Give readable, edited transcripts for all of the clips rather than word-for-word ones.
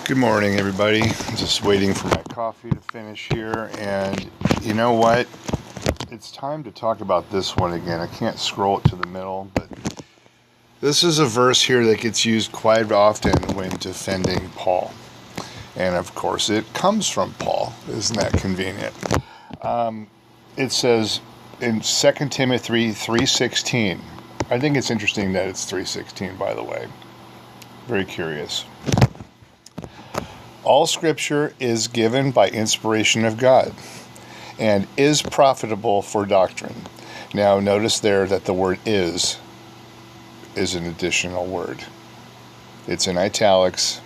Good morning, everybody. I'm just waiting for my coffee to finish here, and you know what? It's time to talk about this one again. I can't scroll it to the middle, but this is a verse here that gets used quite often when defending Paul. And of course, it comes from Paul. Isn't that convenient? It says in 2 Timothy 3:16. I think it's interesting that it's 3:16, by the way. Very curious. All scripture is given by inspiration of God and is profitable for doctrine. Now, notice there that the word is an additional word. It's in italics.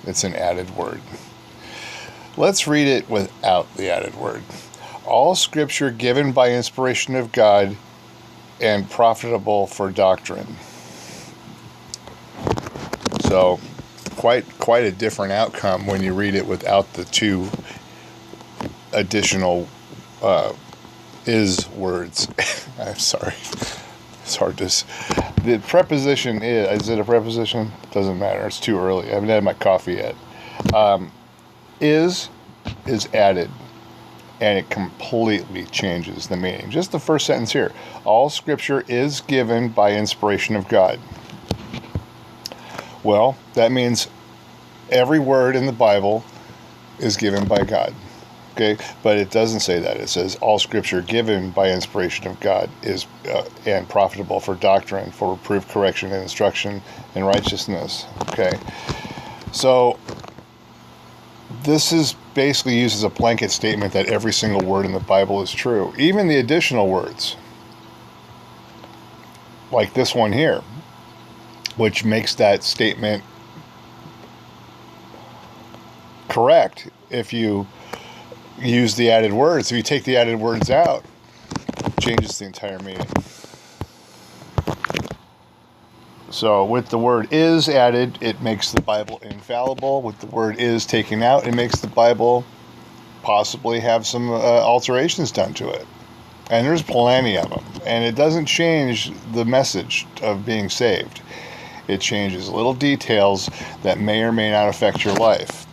It's an added word. Let's read it without the added word. All scripture given by inspiration of God and profitable for doctrine. So, quite a different outcome when you read it without the two additional is words. I'm sorry. It's hard to... The preposition is it a preposition? Doesn't matter. It's too early. I haven't had my coffee yet. Is added, and it completely changes the meaning. Just the first sentence here. All scripture is given by inspiration of God. Well, that means every word in the Bible is given by God. Okay, but it doesn't say that. It says all scripture given by inspiration of God is and profitable for doctrine, for reproof, correction, and instruction in righteousness. Okay, so this is basically used as a blanket statement that every single word in the Bible is true, even the additional words, like this one here, which makes that statement correct if you use the added words. If you take the added words out, it changes the entire meaning. So with the word is added, it makes the Bible infallible. With the word is taken out, it makes the Bible possibly have some alterations done to it. And there's plenty of them. And it doesn't change the message of being saved. It changes little details that may or may not affect your life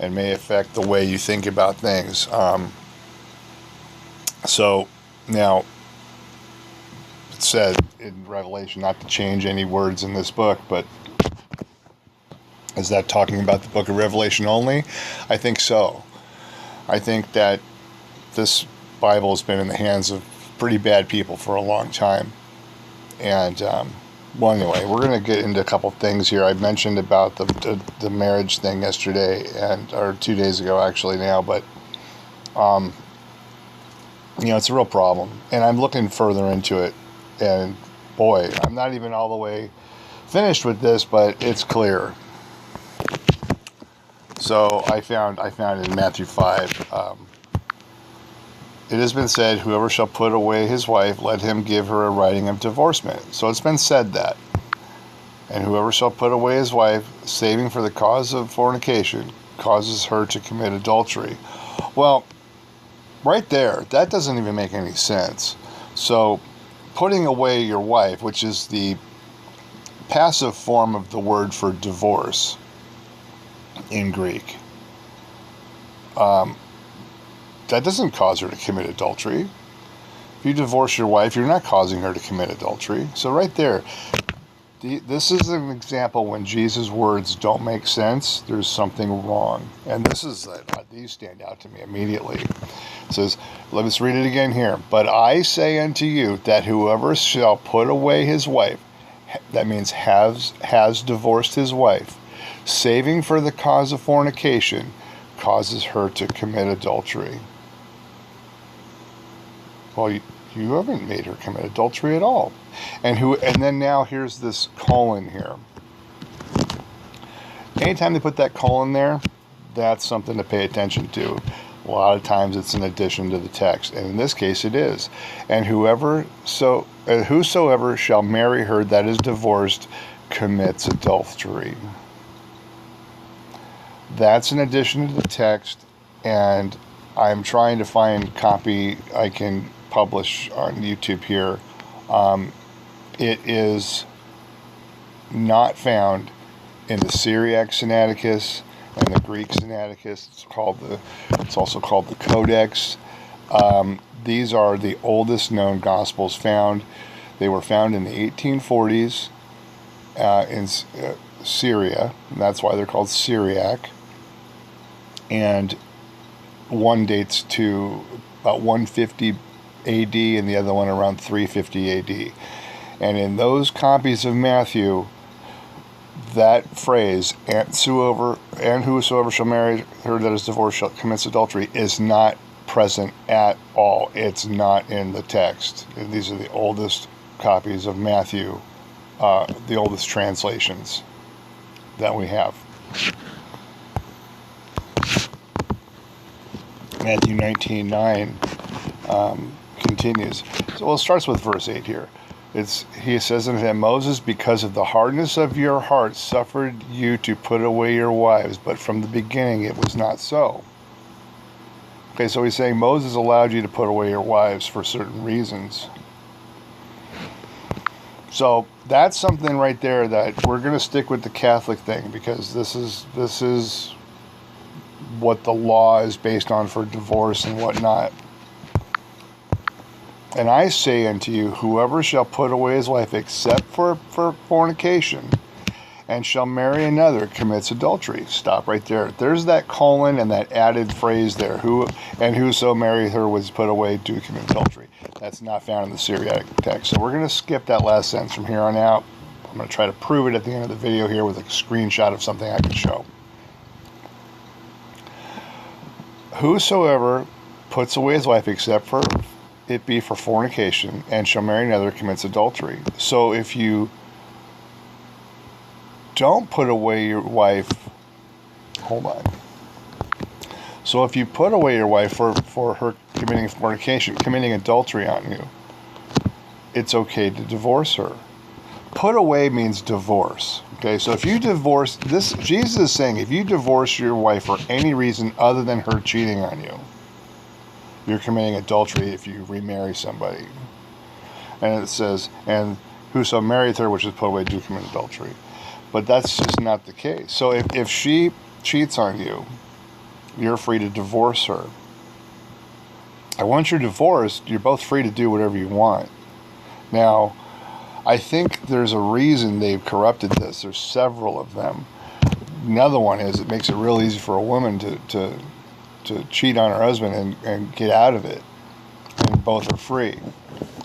and may affect the way you think about things. So now, it said in Revelation not to change any words in this book, but is that talking about the book of Revelation only? I think so. I think that this Bible has been in the hands of pretty bad people for a long time. And well, anyway, we're going to get into a couple things here. I mentioned about the marriage thing yesterday, or 2 days ago actually now, but it's a real problem, and I'm looking further into it. And boy, I'm not even all the way finished with this, but it's clear. So I found in Matthew 5. It has been said, whoever shall put away his wife, let him give her a writing of divorcement. So it's been said that. And whoever shall put away his wife, saving for the cause of fornication, causes her to commit adultery. Well, right there, that doesn't even make any sense. So putting away your wife, which is the passive form of the word for divorce in Greek, that doesn't cause her to commit adultery. If you divorce your wife, you're not causing her to commit adultery. So right there, this is an example when Jesus' words don't make sense. There's something wrong. And these stand out to me immediately. It says, let us read it again here. But I say unto you that whoever shall put away his wife, that means has divorced his wife, saving for the cause of fornication, causes her to commit adultery. Well, you haven't made her commit adultery at all. And then now here's this colon here. Anytime they put that colon there, that's something to pay attention to. A lot of times it's an addition to the text, and in this case it is. And whosoever shall marry her that is divorced commits adultery. That's an addition to the text, and I'm trying to find copy I can publish on YouTube here. It is not found in the Syriac Sinaiticus and the Greek Sinaiticus. It's also called the Codex. These are the oldest known Gospels found. They were found in the 1840s in Syria, and that's why they're called Syriac. And one dates to about 150 AD and the other one around 350 AD. And in those copies of Matthew, that phrase, and whosoever shall marry her that is divorced shall commits adultery, is not present at all. It's not in the text. These are the oldest copies of Matthew, the oldest translations that we have. Matthew 19:9 continues. So it starts with verse 8 here. He says unto him, Moses, because of the hardness of your heart, suffered you to put away your wives, but from the beginning it was not so. Okay, so he's saying Moses allowed you to put away your wives for certain reasons. So that's something right there that we're going to stick with the Catholic thing, because this is what the law is based on for divorce and whatnot. And I say unto you, whoever shall put away his wife except for fornication, and shall marry another, commits adultery. Stop right there. There's that colon and that added phrase there. Whoso marry her was put away do commit adultery. That's not found in the Syriac text. So we're going to skip that last sentence from here on out. I'm going to try to prove it at the end of the video here with a screenshot of something I can show. Whosoever puts away his wife except for it be for fornication, and shall marry another, commits adultery. So if you don't put away your wife, So if you put away your wife for her committing fornication, committing adultery on you, it's okay to divorce her. Put away means divorce. Okay, so if you divorce, Jesus is saying, if you divorce your wife for any reason other than her cheating on you, you're committing adultery if you remarry somebody. And it says, and whoso marrieth her, which is put away, do commit adultery. But that's just not the case. So if she cheats on you, you're free to divorce her. And once you're divorced, you're both free to do whatever you want. Now, I think there's a reason they've corrupted this. There's several of them. Another one is it makes it real easy for a woman to cheat on her husband and get out of it, and both are free.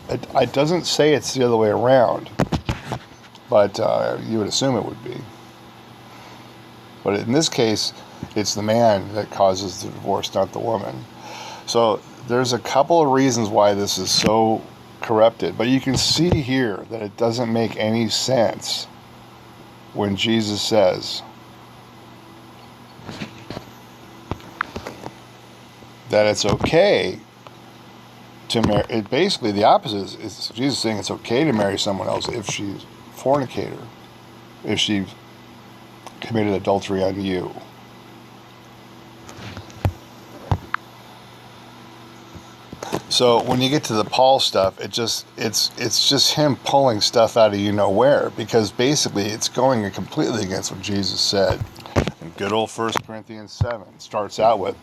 It doesn't say it's the other way around, but you would assume it would be. But in this case, it's the man that causes the divorce, not the woman. So there's a couple of reasons why this is so corrupted, but you can see here that it doesn't make any sense when Jesus says that it's okay to marry. Basically, the opposite is Jesus saying it's okay to marry someone else if she's a fornicator, if she committed adultery on you. So when you get to the Paul stuff, it's just him pulling stuff out of you know where, because basically it's going completely against what Jesus said. And good old 1 Corinthians 7 starts out with,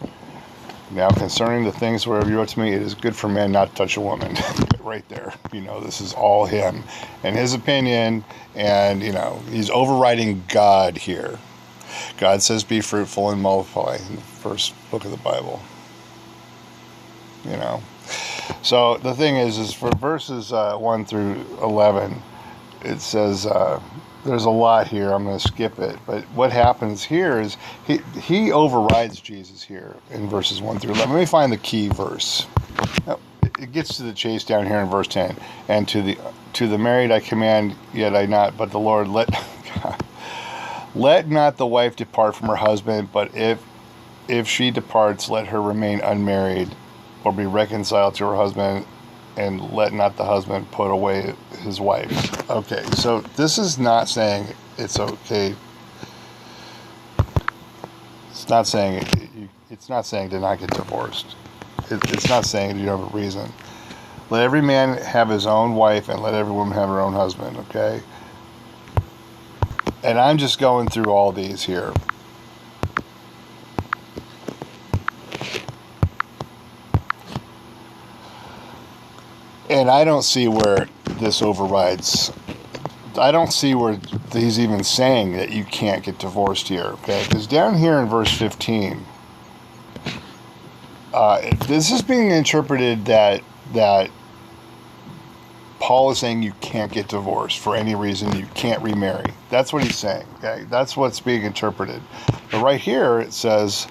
now concerning the things wherever you wrote to me, it is good for men not to touch a woman. Right there. This is all him and his opinion, and he's overriding God here. God says be fruitful and multiply in the first book of the Bible. So the thing is for verses 1 through 11, it says there's a lot here. I'm going to skip it. But what happens here is he overrides Jesus here in verses 1 through 11. Let me find the key verse. It gets to the chase down here in verse 10. And to the married I command, yet I not, but the Lord let not the wife depart from her husband, but if she departs, let her remain unmarried, or be reconciled to her husband, and let not the husband put away his wife. Okay, so this is not saying it's okay. It's not saying to not get divorced. It's not saying you don't have a reason. Let every man have his own wife, and let every woman have her own husband. Okay. And I'm just going through all these here. And I don't see where this overrides. I don't see where he's even saying that you can't get divorced here. Okay, because down here in verse 15, this is being interpreted that Paul is saying you can't get divorced for any reason. You can't remarry. That's what he's saying. Okay, that's what's being interpreted. But right here it says,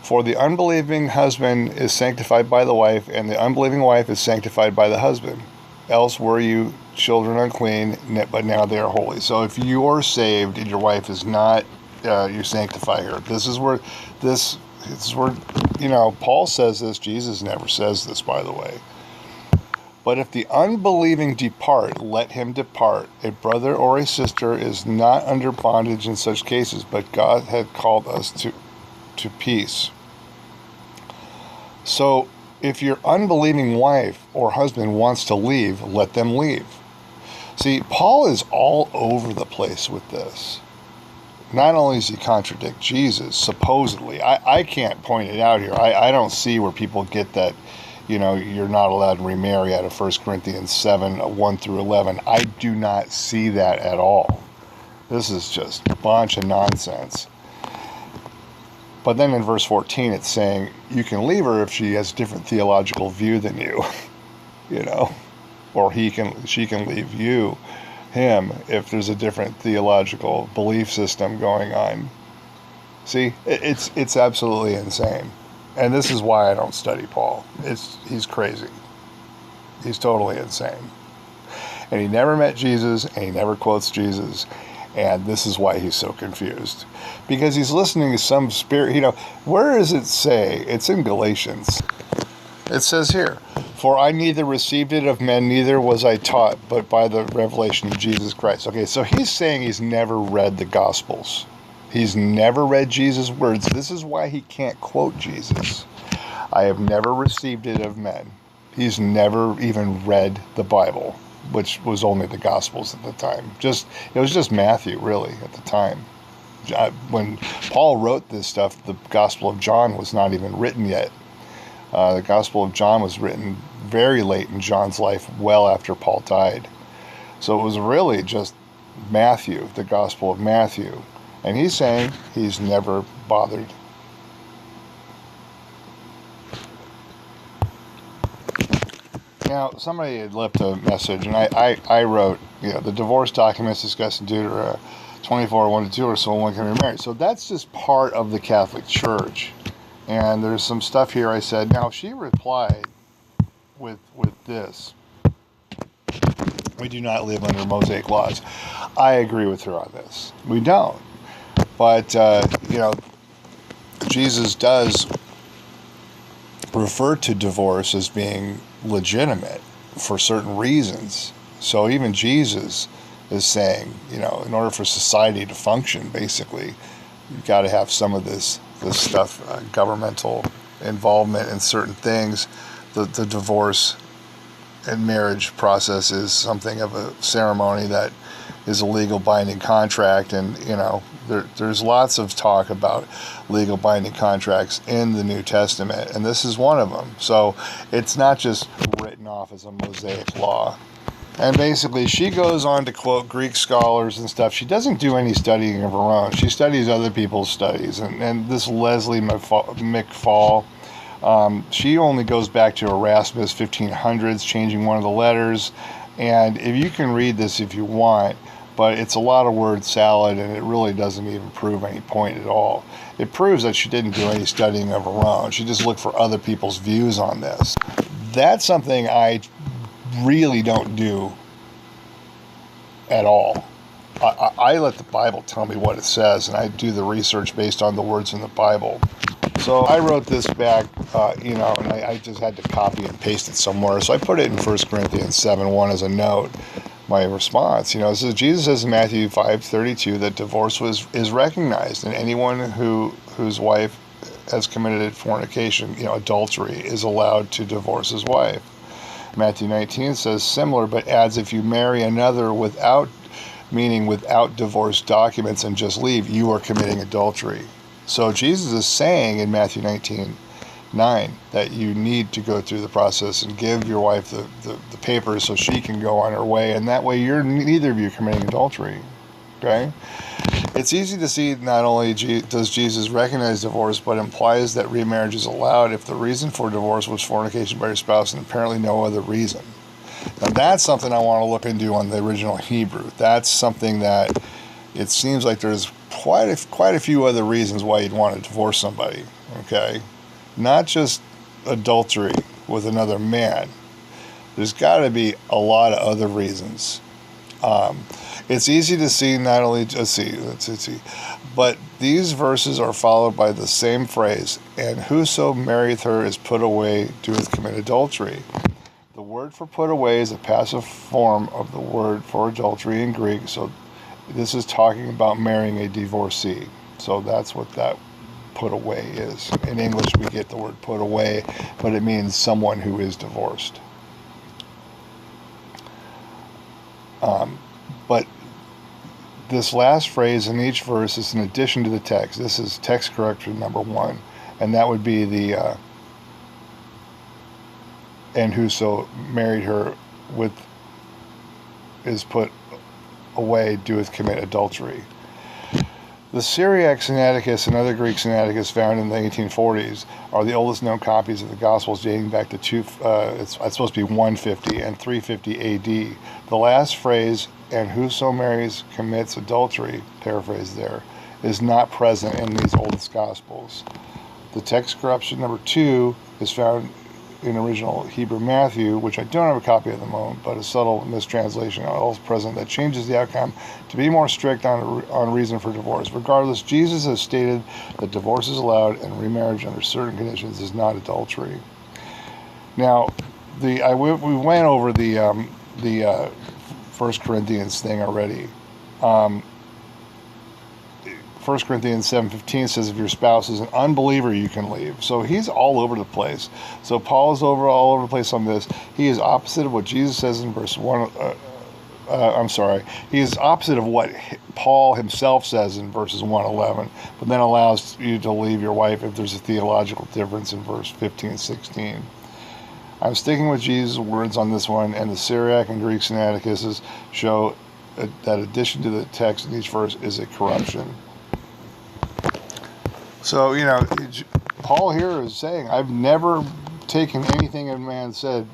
for the unbelieving husband is sanctified by the wife, and the unbelieving wife is sanctified by the husband. Else were you children unclean, but now they are holy. So if you are saved and your wife is not, you sanctify her. This is where, Paul says this. Jesus never says this, by the way. But if the unbelieving depart, let him depart. A brother or a sister is not under bondage in such cases, but God had called us to peace. So if your unbelieving wife or husband wants to leave, let them leave. See, Paul is all over the place with this. Not only does he contradict Jesus, supposedly, I can't point it out here. I don't see where people get that, you're not allowed to remarry out of 1 Corinthians 7, 1 through 11. I do not see that at all. This is just a bunch of nonsense. But then in verse 14, it's saying you can leave her if she has a different theological view than you, or she can leave him, if there's a different theological belief system going on. See, it's absolutely insane. And this is why I don't study Paul. He's crazy. He's totally insane. And he never met Jesus, and he never quotes Jesus. And this is why he's so confused. Because he's listening to some spirit, where does it say? It's in Galatians. It says here, for I neither received it of men, neither was I taught, but by the revelation of Jesus Christ. Okay, so he's saying he's never read the Gospels. He's never read Jesus' words. This is why he can't quote Jesus. I have never received it of men. He's never even read the Bible, which was only the Gospels at the time. It was just Matthew, really, at the time. When Paul wrote this stuff, the Gospel of John was not even written yet. The Gospel of John was written very late in John's life, well after Paul died. So it was really just Matthew, the Gospel of Matthew. And he's saying he's never bothered. Now, somebody had left a message, and I wrote, the divorce documents discussed in Deuteronomy 24, 1-2, or so one can remarry. So that's just part of the Catholic Church. And there's some stuff here I said. Now, she replied with this. We do not live under Mosaic laws. I agree with her on this. We don't. But, Jesus does refer to divorce as being legitimate for certain reasons. So even Jesus is saying, in order for society to function, basically, you've got to have some of this stuff, governmental involvement in certain things. The divorce and marriage process is something of a ceremony that is a legal binding contract, and there's lots of talk about legal binding contracts in the New Testament, and this is one of them. So it's not just written off as a Mosaic law. And basically, she goes on to quote Greek scholars and stuff. She doesn't do any studying of her own. She studies other people's studies. And this Leslie McFall, she only goes back to Erasmus 1500s, changing one of the letters. And if you can read this if you want, but it's a lot of word salad, and it really doesn't even prove any point at all. It proves that she didn't do any studying of her own. She just looked for other people's views on this. That's something I really don't do at all. I let the Bible tell me what it says, and I do the research based on the words in the Bible. So I wrote this back, and I just had to copy and paste it somewhere. So I put it in 1 Corinthians 7:1 as a note. My response, it says, Jesus says in Matthew 5:32 that divorce is recognized, and anyone whose wife has committed fornication, adultery, is allowed to divorce his wife. Matthew 19 says similar, but adds, if you marry another without meaning without divorce documents and just leave, you are committing adultery. So Jesus is saying in Matthew 19:9 that you need to go through the process and give your wife the papers so she can go on her way, and that way you're neither of you committing adultery. Okay? It's easy to see not only does Jesus recognize divorce, but implies that remarriage is allowed if the reason for divorce was fornication by your spouse and apparently no other reason. Now that's something I want to look into on the original Hebrew. That's something that it seems like there's quite a few other reasons why you'd want to divorce somebody, okay? Not just adultery with another man. There's got to be a lot of other reasons. It's easy to see not only, let's see, but these verses are followed by the same phrase, and whoso marrieth her is put away, doeth commit adultery. The word for put away is a passive form of the word for adultery in Greek, so this is talking about marrying a divorcee. So that's what that put away is. In English we get the word put away, but it means someone who is divorced. But this last phrase in each verse is an addition to the text. This is text correction number 1, and that would be the and whoso married her with is put away doeth commit adultery. The Syriac Sinaiticus and other Greek Sinaiticus found in the 1840s are the oldest known copies of the Gospels, dating back to it's supposed to be 150 and 350 AD. The last phrase, and whoso marries commits adultery, paraphrase there, is not present in these oldest Gospels. The text corruption number 2 is found in original Hebrew Matthew, which I don't have a copy at the moment, but a subtle mistranslation also present that changes the outcome to be more strict on reason for divorce. Regardless, Jesus has stated that divorce is allowed and remarriage under certain conditions is not adultery. Now, we went over the 1 Corinthians thing already. 1 Corinthians 7:15 says if your spouse is an unbeliever, you can leave. So he's all over the place. So Paul is all over the place on this. He is opposite of what Jesus says in verse 1. He is opposite of what Paul himself says in verses 1:11, but then allows you to leave your wife if there's a theological difference in verse 15, 16. I'm sticking with Jesus' words on this one, and the Syriac and Greek Sinaiticus show that addition to the text in each verse is a corruption. So, Paul here is saying, I've never taken anything a man said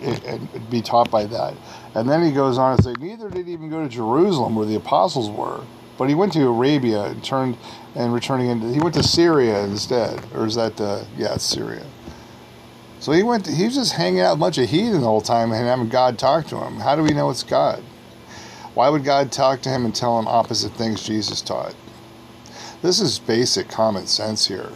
and be taught by that. And then he goes on to say, neither did he even go to Jerusalem where the apostles were, but he went to Arabia and he went to Syria instead. Or is that, it's Syria. So he was just hanging out with a bunch of heathen the whole time and having God talk to him. How do we know it's God? Why would God talk to him and tell him opposite things Jesus taught? This is basic common sense here.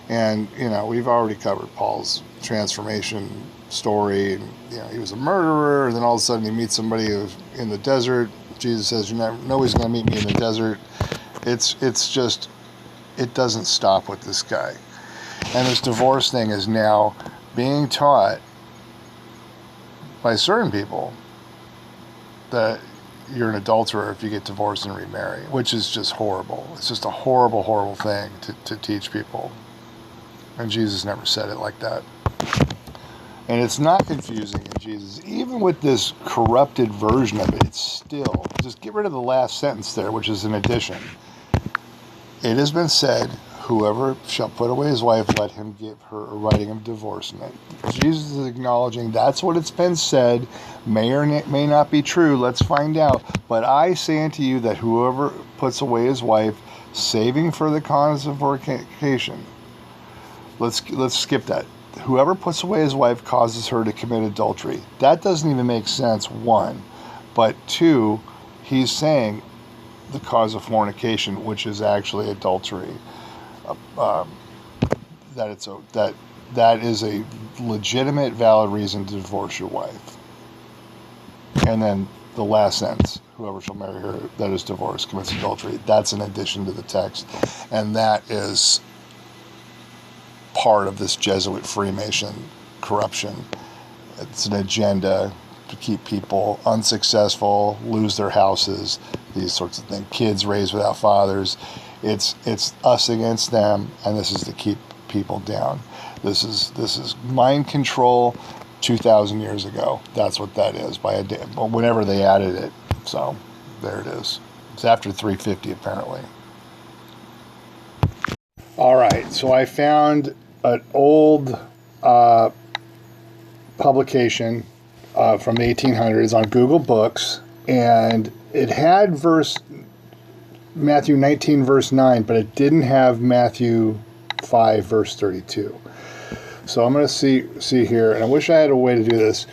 And, we've already covered Paul's transformation story. And, he was a murderer, and then all of a sudden he meets somebody who's in the desert. Jesus says, nobody's going to meet me in the desert. It's just, it doesn't stop with this guy. And this divorce thing is now being taught by certain people that you're an adulterer if you get divorced and remarry, which is just horrible. It's just a horrible, horrible thing to teach people. And Jesus never said it like that. And it's not confusing in Jesus. Even with this corrupted version of it, it's still, just get rid of the last sentence there, which is an addition. It has been said, whoever shall put away his wife, let him give her a writing of divorcement. Jesus is acknowledging that's what it's been said. May or may not be true. Let's find out. But I say unto you that whoever puts away his wife, saving for the cause of fornication. Let's skip that. Whoever puts away his wife causes her to commit adultery. That doesn't even make sense, 1. But 2, he's saying the cause of fornication, which is actually adultery. That is a legitimate, valid reason to divorce your wife. And then the last sentence, whoever shall marry her that is divorced commits adultery. That's an addition to the text, and that is part of this Jesuit Freemason corruption. It's an agenda to keep people unsuccessful, lose their houses, these sorts of things. Kids raised without fathers. It's us against them, and this is to keep people down. This is mind control 2,000 years ago. That's what that is, whenever they added it. So there it is. It's after 350 apparently. All right, so I found an old publication from the 1800s on Google Books, and it had Matthew 19 verse 9, but it didn't have Matthew 5 verse 32. So I'm going to see here, and I wish I had a way to do this.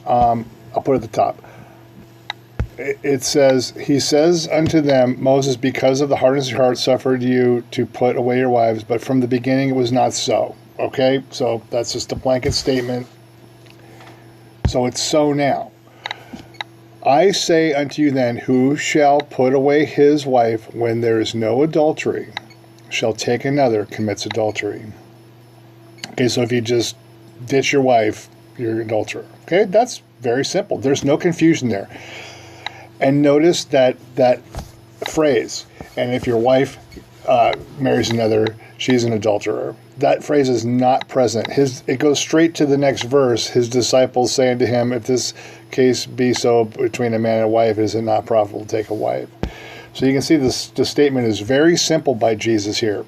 I'll put it at the top. It says, he says unto them, Moses, because of the hardness of your heart, suffered you to put away your wives, but from the beginning it was not so. Okay, so that's just a blanket statement. So it's so now. I say unto you then, who shall put away his wife when there is no adultery, shall take another, commits adultery. Okay, so if you just ditch your wife, you're an adulterer. Okay, that's very simple. There's no confusion there. And notice that phrase, and if your wife marries another, she's an adulterer. That phrase is not present. It goes straight to the next verse. His disciples saying to him, if this case be so between a man and a wife, is it not profitable to take a wife? So you can see the statement is very simple by Jesus here.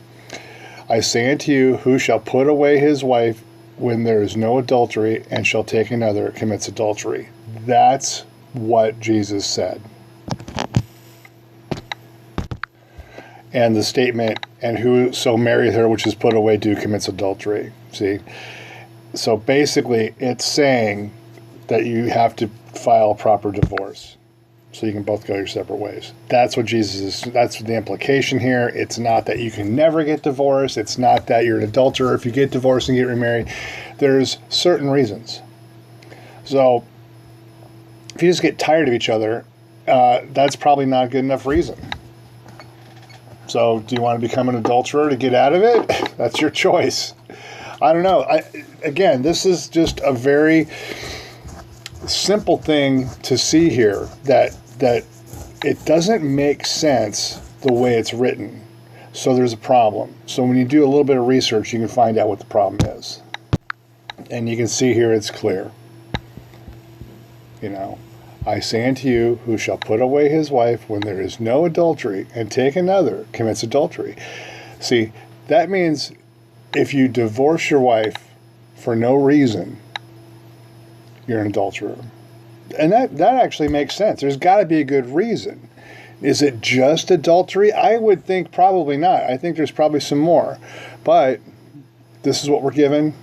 I say unto you, who shall put away his wife when there is no adultery, and shall take another, commits adultery. That's what Jesus said. And the statement, and whoso marrieth her which is put away do commits adultery. See? So basically it's saying that you have to file a proper divorce so you can both go your separate ways. That's what Jesus is, that's the implication here. It's not that you can never get divorced. It's not that you're an adulterer if you get divorced and get remarried. There's certain reasons. So if you just get tired of each other, that's probably not a good enough reason. So do you want to become an adulterer to get out of it? That's your choice. I don't know. Again, this is just a very simple thing to see here, that it doesn't make sense the way it's written. So there's a problem. So when you do a little bit of research, you can find out what the problem is. And you can see here it's clear. You know, I say unto you, who shall put away his wife when there is no adultery, and take another, commits adultery. See, that means if you divorce your wife for no reason, you're an adulterer. And that actually makes sense. There's got to be a good reason. Is it just adultery? I would think probably not. I think there's probably some more. But this is what we're given.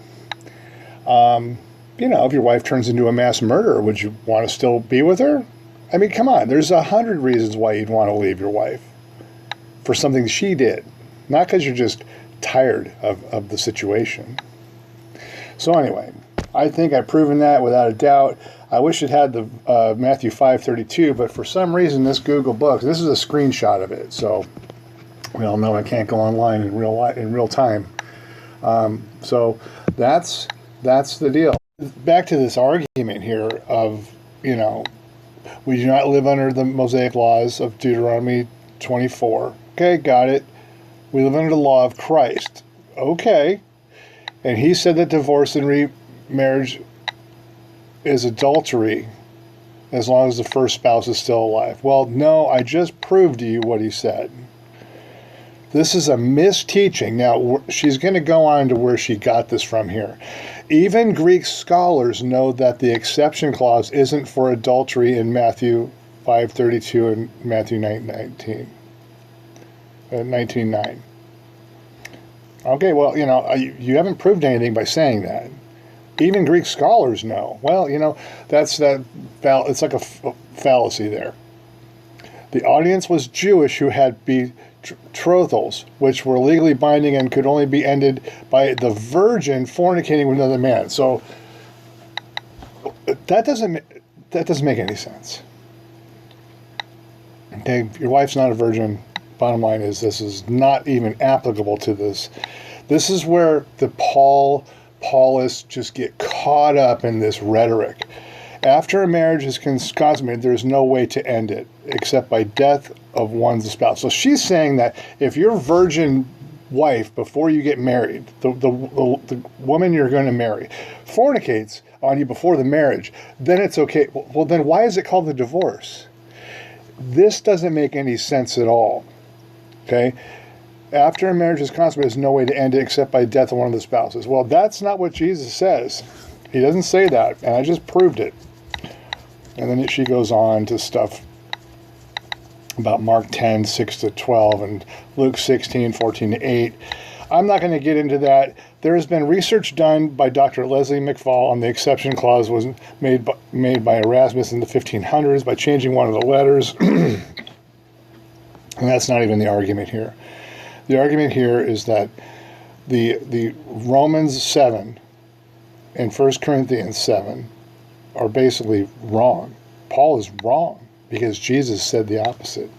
You know, if your wife turns into a mass murderer, would you want to still be with her? I mean, come on. There's 100 reasons why you'd want to leave your wife for something she did. Not because you're just tired of the situation. So anyway, I think I've proven that without a doubt. I wish it had the Matthew 5:32, but for some reason this Google Books, this is a screenshot of it. So we all know I can't go online in real time. So that's the deal. Back to this argument here of, you know, we do not live under the Mosaic laws of Deuteronomy 24. Okay, got it. We live under the law of Christ. Okay. And he said that divorce and remarriage is adultery as long as the first spouse is still alive. Well, no, I just proved to you what he said. This is a misteaching. Now, she's going to go on to where she got this from here. Even Greek scholars know that the exception clause isn't for adultery in Matthew 5:32 and Matthew 19:9. Okay, well, you know, you haven't proved anything by saying that. Even Greek scholars know. Well, you know, it's like a fallacy there. The audience was Jewish who had betrothals, which were legally binding and could only be ended by the virgin fornicating with another man. So that doesn't make any sense. Okay, your wife's not a virgin. Bottom line is, this is not even applicable to this. This is where the Paulists just get caught up in this rhetoric. After a marriage is consummated, there's no way to end it except by death of one's spouse. So she's saying that if your virgin wife, before you get married, the woman you're going to marry, fornicates on you before the marriage, then it's okay. Well, then why is it called the divorce? This doesn't make any sense at all. Okay? After a marriage is consummated, there's no way to end it except by death of one of the spouses. Well, that's not what Jesus says. He doesn't say that, and I just proved it. And then she goes on to stuff about Mark 10, 6 to 12, and Luke 16, 14 to 8. I'm not going to get into that. There has been research done by Dr. Leslie McFall on the exception clause was made by Erasmus in the 1500s by changing one of the letters. And that's not even the argument here. The argument here is that the Romans 7 and 1 Corinthians 7 are basically wrong. Paul is wrong because Jesus said the opposite.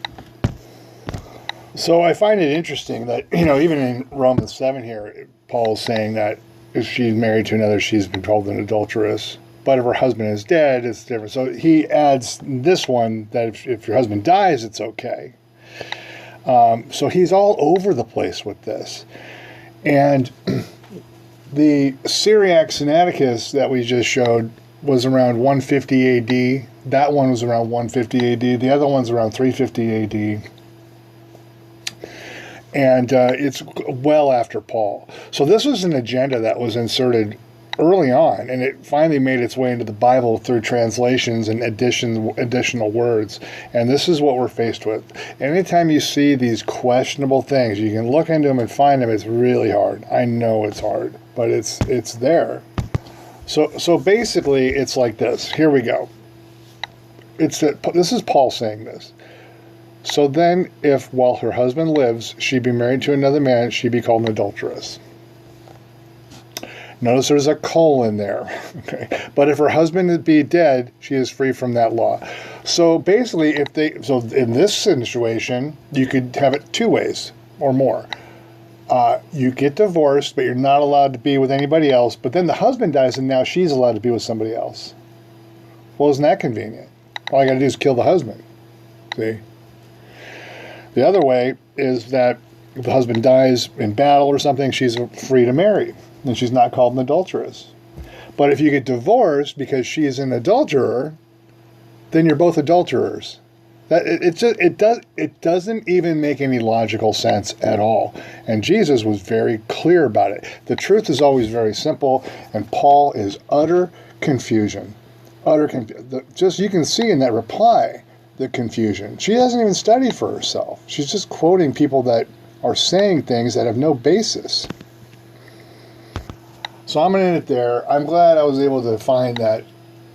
So I find it interesting that, even in Romans 7 here, Paul is saying that if she's married to another, she's been called an adulteress. But if her husband is dead, it's different. So he adds this one that if your husband dies, it's okay. So he's all over the place with this. And the Syriac Sinaiticus that we just showed was around 150 AD. That one was around 150 AD. The other one's around 350 AD. And it's well after Paul. So this was an agenda that was inserted early on, and it finally made its way into the Bible through translations and additional words. And this is what we're faced with. Anytime you see these questionable things, you can look into them and find them. It's really hard. I know it's hard, but it's there. So basically, it's like this. Here we go. This is Paul saying this. So then, if while her husband lives, she be married to another man, she be called an adulteress. Notice there's a colon there. Okay. But if her husband be dead, she is free from that law. So basically, so in this situation, you could have it two ways or more. You get divorced, but you're not allowed to be with anybody else. But then the husband dies, and now she's allowed to be with somebody else. Well, isn't that convenient? All I got to do is kill the husband. See? The other way is that if the husband dies in battle or something, she's free to marry, and she's not called an adulteress. But if you get divorced because she is an adulterer, then you're both adulterers. It doesn't even make any logical sense at all. And Jesus was very clear about it. The truth is always very simple, and Paul is utter confusion. Just you can see in that reply the confusion. She hasn't even studied for herself. She's just quoting people that are saying things that have no basis. So I'm going to end it there. I'm glad I was able to find that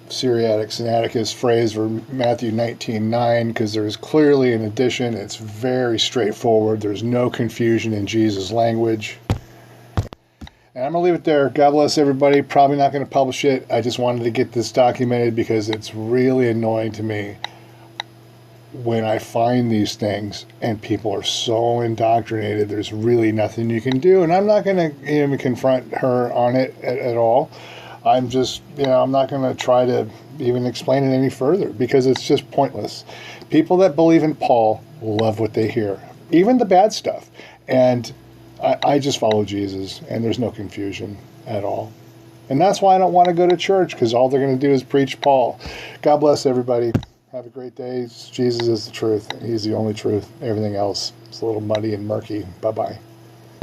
Syriac Sinaiticus phrase for Matthew 19:9 because there's clearly an addition. It's very straightforward. There's no confusion in Jesus' language. And I'm going to leave it there. God bless everybody. Probably not going to publish it. I just wanted to get this documented because it's really annoying to me when I find these things and people are so indoctrinated, there's really nothing you can do. And I'm not going to even confront her on it at all. I'm just, I'm not going to try to even explain it any further because it's just pointless. People that believe in Paul love what they hear, even the bad stuff. And I just follow Jesus, and there's no confusion at all. And that's why I don't want to go to church, because all they're going to do is preach Paul. God bless everybody. Have a great day. Jesus is the truth. He's the only truth. Everything else is a little muddy and murky. Bye-bye.